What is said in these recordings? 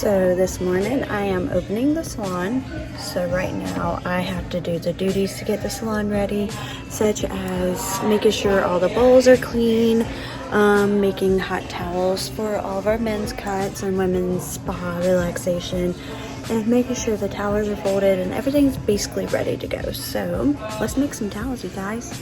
So this morning I am opening the salon. So right now I have to do the duties to get the salon ready, such as making sure all the bowls are clean, making hot towels for all of our men's cuts and women's spa relaxation, and making sure the towels are folded and everything's basically ready to go. So let's make some towels, you guys.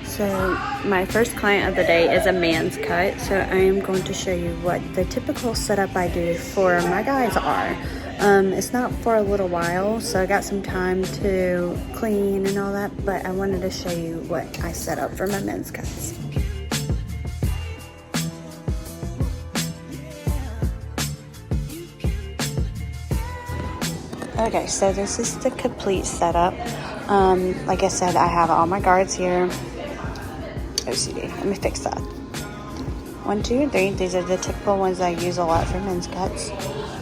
So my first client of the day is a man's cut, so I am going to show you what the typical setup I do for my guys are. It's not for a little while, so I got some time to clean and all that, but I wanted to show you what I set up for my men's cuts. Okay, so this is the complete setup. Like I said, I have all my guards here. OCD. Let me fix that. 1, 2, and 3. These are the typical ones I use a lot for men's cuts.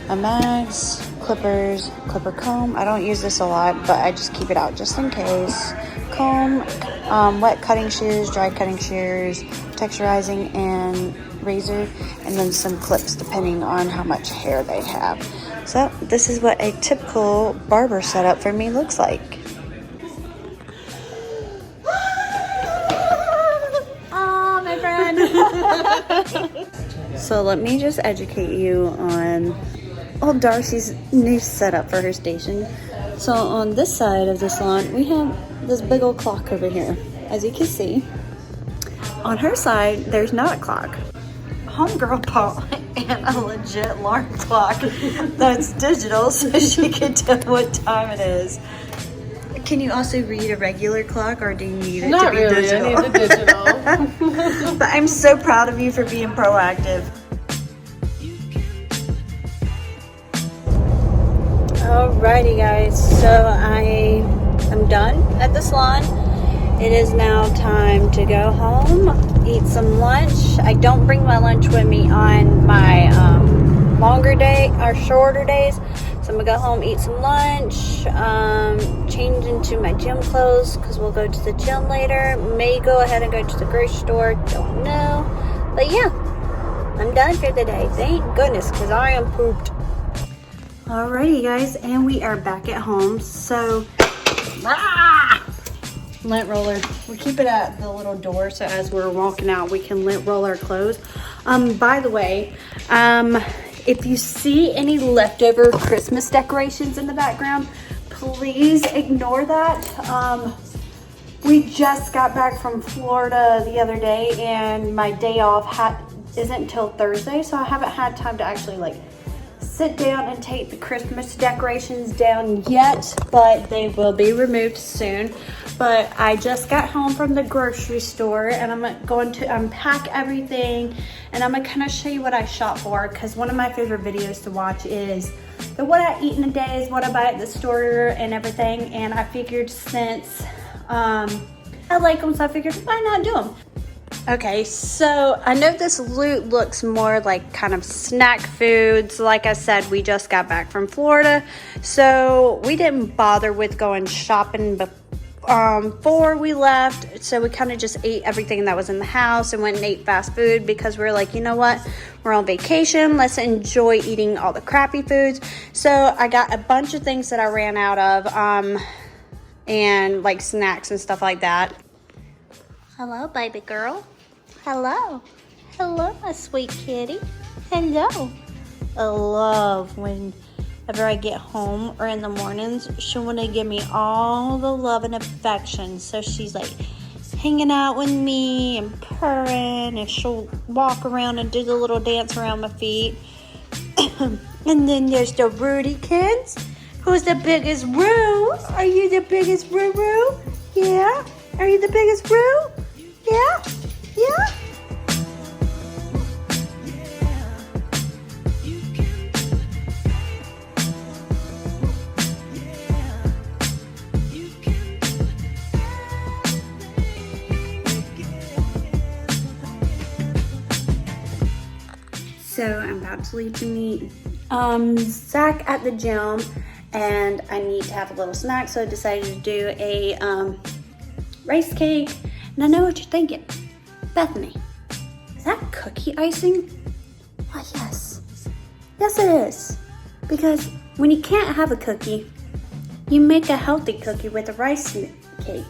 My mags, clippers, clipper comb. I don't use this a lot, but I just keep it out just in case. Comb, wet cutting shears, dry cutting shears, texturizing, and razor, and then some clips depending on how much hair they have. So this is what a typical barber setup for me looks like. So let me just educate you on old Darcy's new setup for her station. So on this side of the salon, we have this big old clock over here. As you can see, on her side, there's not a clock. Homegirl bought and a legit alarm clock that's digital, so she can tell what time it is. Can you also read a regular clock, or do you need it to be digital? Not really, I need the digital. But I'm so proud of you for being proactive. Alrighty guys, so I am done at the salon. It is now time to go home, eat some lunch. I don't bring my lunch with me on my longer day or shorter days. So I'm gonna go home, eat some lunch, change into my gym clothes because we'll go to the gym later. May go ahead and go to the grocery store, don't know. But yeah, I'm done for the day. Thank goodness, because I am pooped. Alrighty guys, and we are back at home. So, lint roller. We keep it at the little door so as we're walking out we can lint roll our clothes. By the way, if you see any leftover Christmas decorations in the background, please ignore that. We just got back from Florida the other day, and my day off isn't till Thursday, so I haven't had time to actually like sit down and take the Christmas decorations down yet, but they will be removed soon. But I just got home from the grocery store, and I'm going to unpack everything, and I'm gonna kind of show you what I shop for, because one of my favorite videos to watch is the what I eat in a day is what I buy at the store and everything. And I figured since I like them, so I figured why not do them. Okay, so I know this loot looks more like kind of snack foods. Like I said, we just got back from Florida, so we didn't bother with going shopping before we left. So we kind of just ate everything that was in the house and went and ate fast food because we're like, you know what? We're on vacation. Let's enjoy eating all the crappy foods. So I got a bunch of things that I ran out of, and like snacks and stuff like that. Hello, baby girl. Hello. Hello, my sweet kitty. Hello. I love whenever I get home or in the mornings, she'll want to give me all the love and affection. So she's like hanging out with me and purring, and she'll walk around and do the little dance around my feet. And then there's the Rudykins. Who's the biggest Roo? Are you the biggest Roo? Yeah? Are you the biggest Roo? Yeah? Yeah? So I'm about to leave to meet Zach at the gym, and I need to have a little snack, so I decided to do a rice cake. And I know what you're thinking, Bethany, is that cookie icing? Why, yes. Yes, it is. Because when you can't have a cookie, you make a healthy cookie with a rice cake.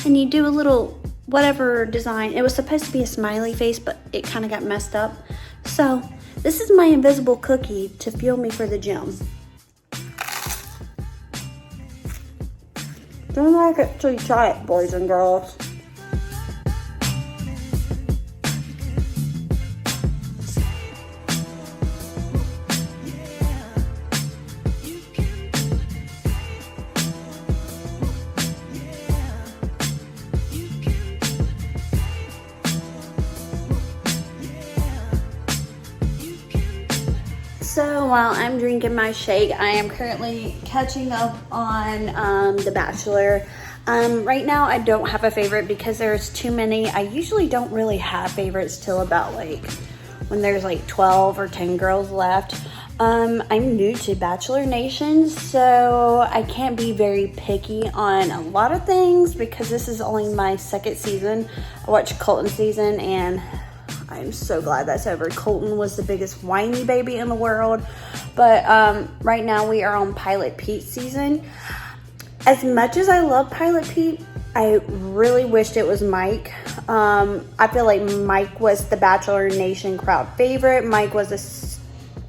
And you do a little whatever design. It was supposed to be a smiley face, but it kind of got messed up. So this is my invisible cookie to fuel me for the gym. Don't like it till you try it, boys and girls. So while I'm drinking my shake, I am currently catching up on The Bachelor. Right now I don't have a favorite because there's too many. I usually don't really have favorites till about like when there's like 12 or 10 girls left. I'm new to Bachelor Nation, so I can't be very picky on a lot of things because this is only my second season. I watched Colton season and I'm so glad that's over. Colton was the biggest whiny baby in the world. But right now we are on Pilot Pete season. As much as I love Pilot Pete, I really wished it was Mike. I feel like Mike was the Bachelor Nation crowd favorite. Mike was a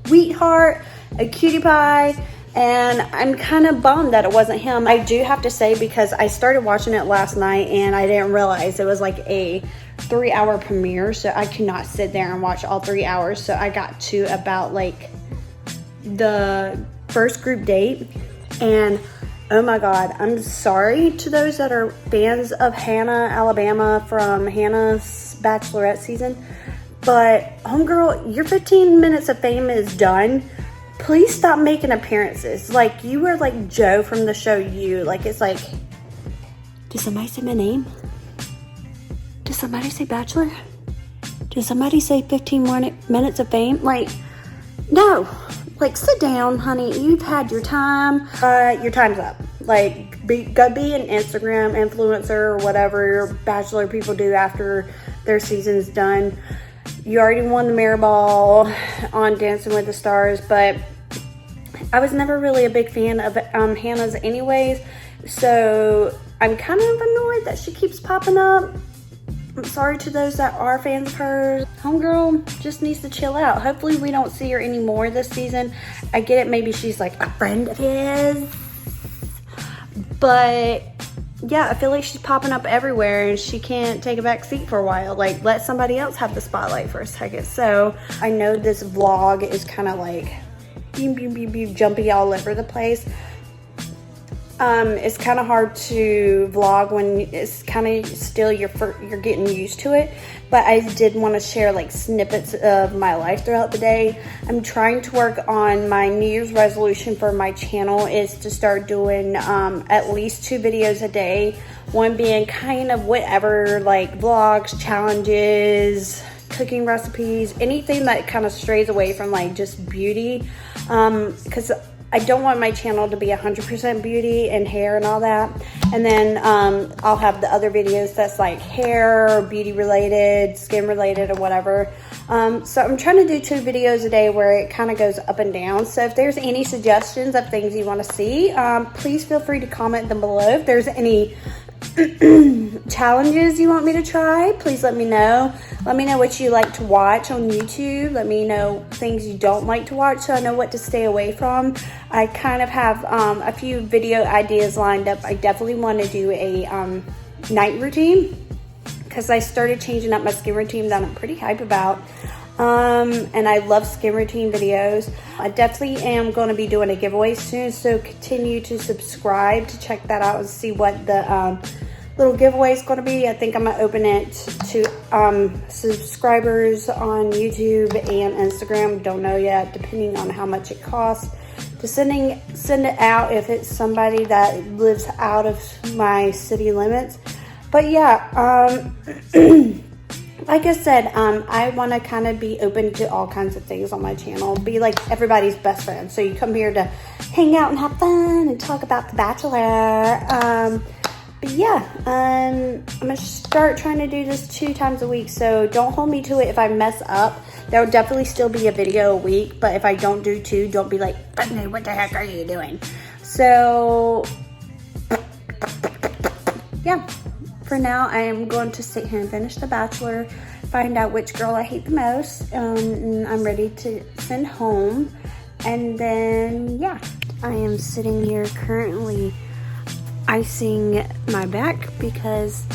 sweetheart, a cutie pie, and I'm kind of bummed that it wasn't him. I do have to say, because I started watching it last night and I didn't realize it was like a 3-hour premiere, so I could not sit there and watch all 3 hours. So I got to about like the first group date, and oh my god, I'm sorry to those that are fans of Hannah Alabama from Hannah's Bachelorette season, but homegirl, your 15 minutes of fame is done. Please stop making appearances. Like, you were like Joe from the show You. Like, it's like, did somebody say my name? Did somebody say Bachelor? Did somebody say 15 minutes of fame? Like, no. Like, sit down, honey. You've had your time. Your time's up. Like, go be an Instagram influencer or whatever Bachelor people do after their season's done. You already won the mirror ball on Dancing with the Stars, but I was never really a big fan of Hannah's anyways, so I'm kind of annoyed that she keeps popping up. I'm sorry to those that are fans of hers. Homegirl just needs to chill out. Hopefully we don't see her anymore this season. I get it, maybe she's like a friend of his, but yeah, I feel like she's popping up everywhere and she can't take a back seat for a while. Like, let somebody else have the spotlight for a second. So I know this vlog is kind of like jumpy all over the place. It's kind of hard to vlog when it's kind of still you're getting used to it, but I did want to share like snippets of my life throughout the day. I'm trying to work on my New Year's resolution for my channel is to start doing at least 2 videos a day, one being kind of whatever, like vlogs, challenges, cooking recipes, anything that kind of strays away from like just beauty, because I don't want my channel to be 100% beauty and hair and all that. And then I'll have the other videos that's like hair, beauty related, skin related, or whatever. So I'm trying to do 2 videos a day where it kind of goes up and down. So if there's any suggestions of things you want to see, please feel free to comment them below. If there's any challenges you want me to try, please let me know. Let me know what you like to watch on YouTube. Let me know things you don't like to watch so I know what to stay away from. I kind of have a few video ideas lined up. I definitely want to do a night routine because I started changing up my skin routine that I'm pretty hype about. And I love skin routine videos. I definitely am going to be doing a giveaway soon, so continue to subscribe to check that out and see what the little giveaway is going to be. I think I'm going to open it to subscribers on YouTube and Instagram. Don't know yet, depending on how much it costs to send it out if it's somebody that lives out of my city limits. But yeah, like I said, I want to kind of be open to all kinds of things on my channel. Be like everybody's best friend. So you come here to hang out and have fun and talk about The Bachelor. But yeah, I'm going to start trying to do this 2 times a week. So don't hold me to it if I mess up. There will definitely still be a video a week. But if I don't do 2, don't be like, Brittany, what the heck are you doing? So yeah. For now, I am going to sit here and finish The Bachelor, find out which girl I hate the most, and I'm ready to send home. And then, yeah, I am sitting here currently icing my back because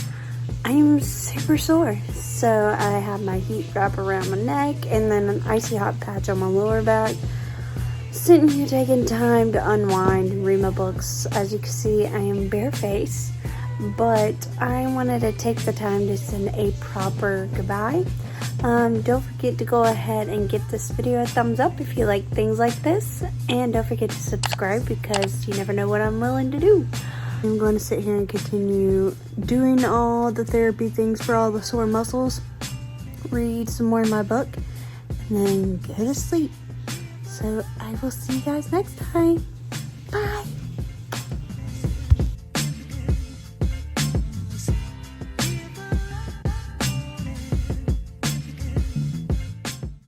I'm super sore. So I have my heat wrap around my neck and then an icy hot patch on my lower back. Sitting here taking time to unwind and read my books. As you can see, I am barefaced. But I wanted to take the time to send a proper goodbye. Don't forget to go ahead and give this video a thumbs up if you like things like this. And don't forget to subscribe because you never know what I'm willing to do. I'm going to sit here and continue doing all the therapy things for all the sore muscles. Read some more in my book. And then go to sleep. So I will see you guys next time. Bye.